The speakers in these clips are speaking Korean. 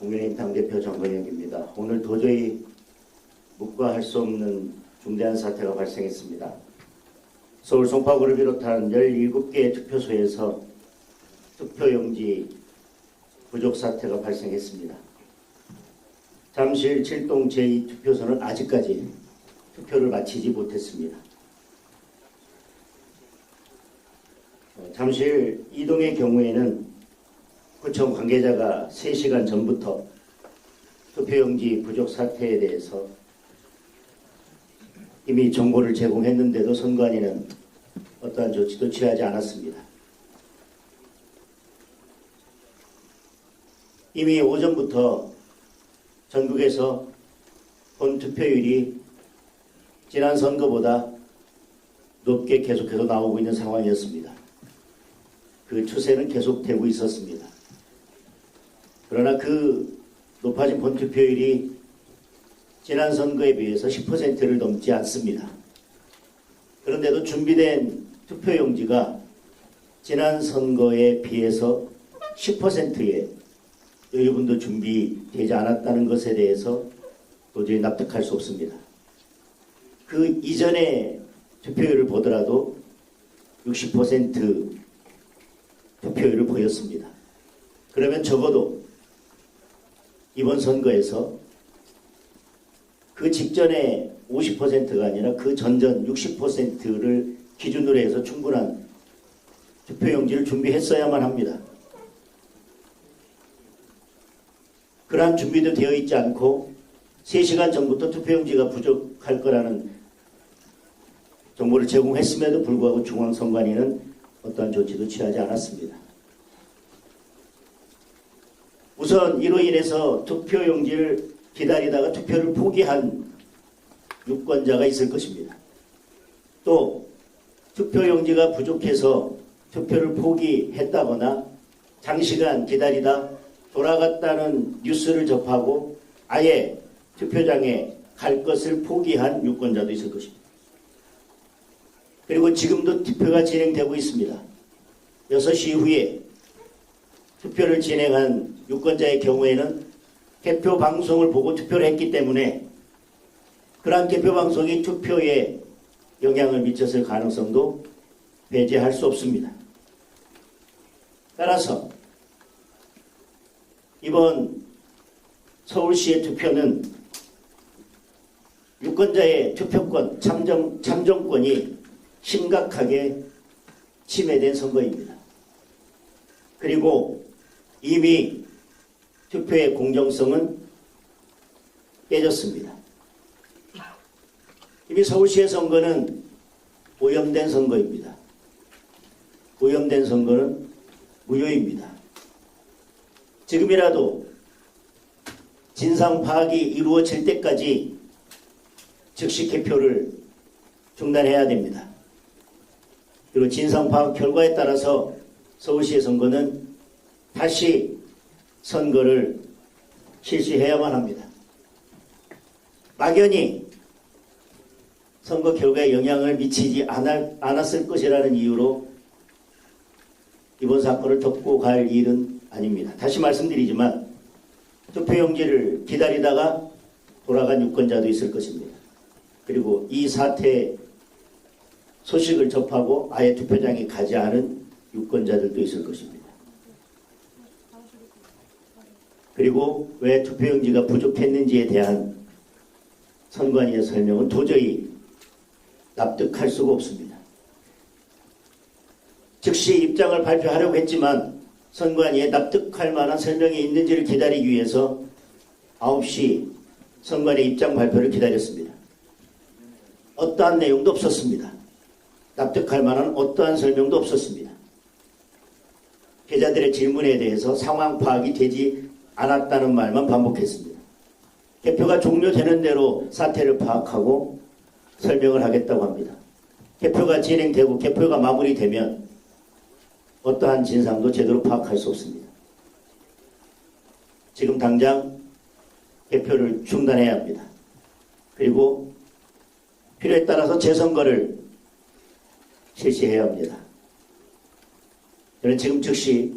국민의힘 당대표 정건영입니다. 오늘 도저히 묵과할 수 없는 중대한 사태가 발생했습니다. 서울 송파구를 비롯한 17개의 투표소에서 투표용지 부족 사태가 발생했습니다. 잠실 7동 제2투표소는 아직까지 투표를 마치지 못했습니다. 잠실 2동의 경우에는 구청 관계자가 3시간 전부터 투표용지 부족 사태에 대해서 이미 정보를 제공했는데도 선관위는 어떠한 조치도 취하지 않았습니다. 이미 오전부터 전국에서 본 투표율이 지난 선거보다 높게 계속해서 나오고 있는 상황이었습니다. 그 추세는 계속되고 있었습니다. 그러나 그 높아진 본투표율이 지난 선거에 비해서 10%를 넘지 않습니다. 그런데도 준비된 투표용지가 지난 선거에 비해서 10%의 여유분도 준비되지 않았다는 것에 대해서 도저히 납득할 수 없습니다. 그 이전의 투표율을 보더라도 60% 투표율을 보였습니다. 그러면 적어도 이번 선거에서 그 직전에 50%가 아니라 그 전전 60%를 기준으로 해서 충분한 투표용지를 준비했어야만 합니다. 그러한 준비도 되어 있지 않고 3시간 전부터 투표용지가 부족할 거라는 정보를 제공했음에도 불구하고 중앙선관위는 어떠한 조치도 취하지 않았습니다. 우선 이로 인해서 투표용지를 기다리다가 투표를 포기한 유권자가 있을 것입니다. 또 투표용지가 부족해서 투표를 포기했다거나 장시간 기다리다 돌아갔다는 뉴스를 접하고 아예 투표장에 갈 것을 포기한 유권자도 있을 것입니다. 그리고 지금도 투표가 진행되고 있습니다. 6시 이후에 투표를 진행한 유권자의 경우에는 개표 방송을 보고 투표를 했기 때문에 그러한 개표 방송이 투표에 영향을 미쳤을 가능성도 배제할 수 없습니다. 따라서 이번 서울시의 투표는 유권자의 투표권, 참정권이 심각하게 침해된 선거입니다. 그리고 이미 투표의 공정성은 깨졌습니다. 이미 서울시의 선거는 오염된 선거입니다. 오염된 선거는 무효입니다. 지금이라도 진상 파악이 이루어질 때까지 즉시 개표를 중단해야 됩니다. 그리고 진상 파악 결과에 따라서 서울시의 선거는 다시 선거를 실시해야만 합니다. 막연히 선거 결과에 영향을 미치지 않았을 것이라는 이유로 이번 사건을 덮고 갈 일은 아닙니다. 다시 말씀드리지만 투표용지를 기다리다가 돌아간 유권자도 있을 것입니다. 그리고 이 사태 소식을 접하고 아예 투표장에 가지 않은 유권자들도 있을 것입니다. 그리고 왜 투표용지가 부족했는지에 대한 선관위의 설명은 도저히 납득할 수가 없습니다. 즉시 입장을 발표하려고 했지만 선관위에 납득할 만한 설명이 있는지를 기다리기 위해서 9시 선관위 입장 발표를 기다렸습니다. 어떠한 내용도 없었습니다. 납득할 만한 어떠한 설명도 없었습니다. 기자들의 질문에 대해서 상황 파악이 되지 않았다는 말만 반복했습니다. 개표가 종료되는 대로 사태를 파악하고 설명을 하겠다고 합니다. 개표가 진행되고 개표가 마무리되면 어떠한 진상도 제대로 파악할 수 없습니다. 지금 당장 개표를 중단해야 합니다. 그리고 필요에 따라서 재선거를 실시해야 합니다. 저는 지금 즉시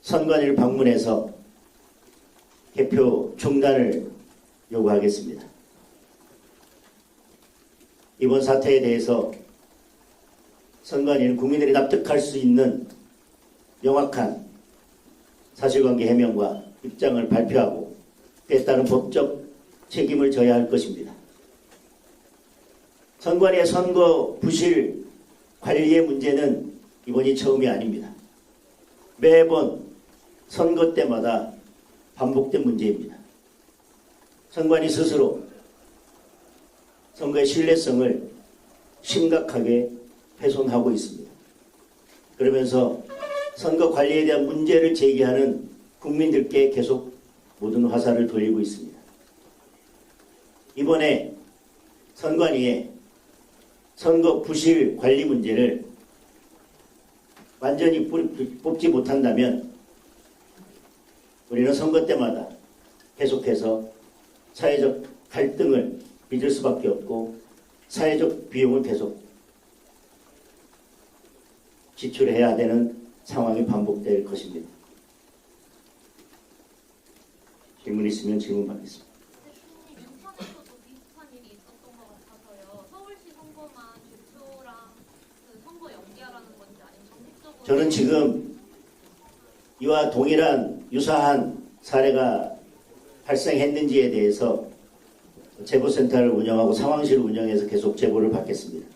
선관위를 방문해서 개표 중단을 요구하겠습니다. 이번 사태에 대해서 선관위는 국민들이 납득할 수 있는 명확한 사실관계 해명과 입장을 발표하고 그에 따른 법적 책임을 져야 할 것입니다. 선관위의 선거 부실 관리의 문제는 이번이 처음이 아닙니다. 매번 선거 때마다 반복된 문제입니다. 선관위 스스로 선거의 신뢰성을 심각하게 훼손하고 있습니다. 그러면서 선거 관리에 대한 문제를 제기하는 국민들께 계속 모든 화살을 돌리고 있습니다. 이번에 선관위의 선거 부실 관리 문제를 완전히 뽑지 못한다면 우리는 선거 때마다 계속해서 사회적 갈등을 빚을 수밖에 없고 사회적 비용을 계속 지출해야 되는 상황이 반복될 것입니다. 질문 있으면 질문 받겠습니다. 대표님, 인천에서도 비슷한 일이 있었던 것 같아서요. 서울시 선거만 개표랑 그 선거 연기하라는 건지 아니면 전국적으로? 저는 지금 이와 동일한 유사한 사례가 발생했는지에 대해서 제보센터를 운영하고 상황실을 운영해서 계속 제보를 받겠습니다.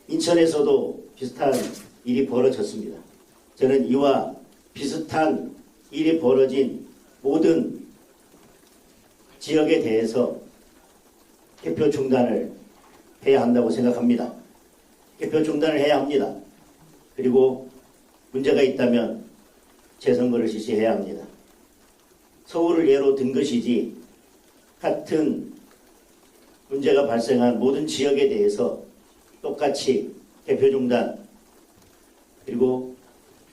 인천에서도 비슷한 일이 벌어졌습니다. 저는 이와 비슷한 일이 벌어진 모든 지역에 대해서 개표 중단을 해야 한다고 생각합니다. 개표 중단을 해야 합니다. 그리고 문제가 있다면 재선거를 실시해야 합니다. 서울을 예로 든 것이지 같은 문제가 발생한 모든 지역에 대해서 똑같이 개표 중단 그리고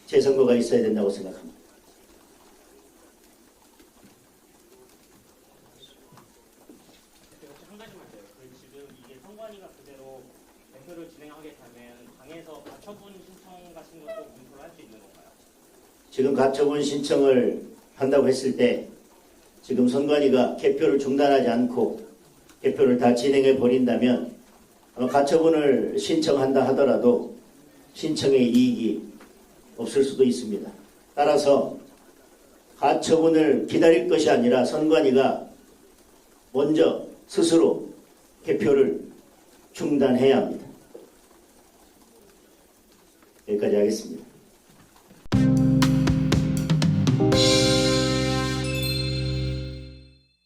재선거가 있어야 된다고 생각합니다. 한 가지만 더요. 지금 이게 선관위가 그대로 개표를 진행하겠다면 당에서 가처분 신청 같은 것도 검토를 할 수 있는 건가요? 지금 가처분 신청을 한다고 했을 때 지금 선관위가 개표를 중단하지 않고 개표를 다 진행해 버린다면 가처분을 신청한다 하더라도 신청의 이익이 없을 수도 있습니다. 따라서 가처분을 기다릴 것이 아니라 선관위가 먼저 스스로 개표를 중단해야 합니다. 여기까지 하겠습니다.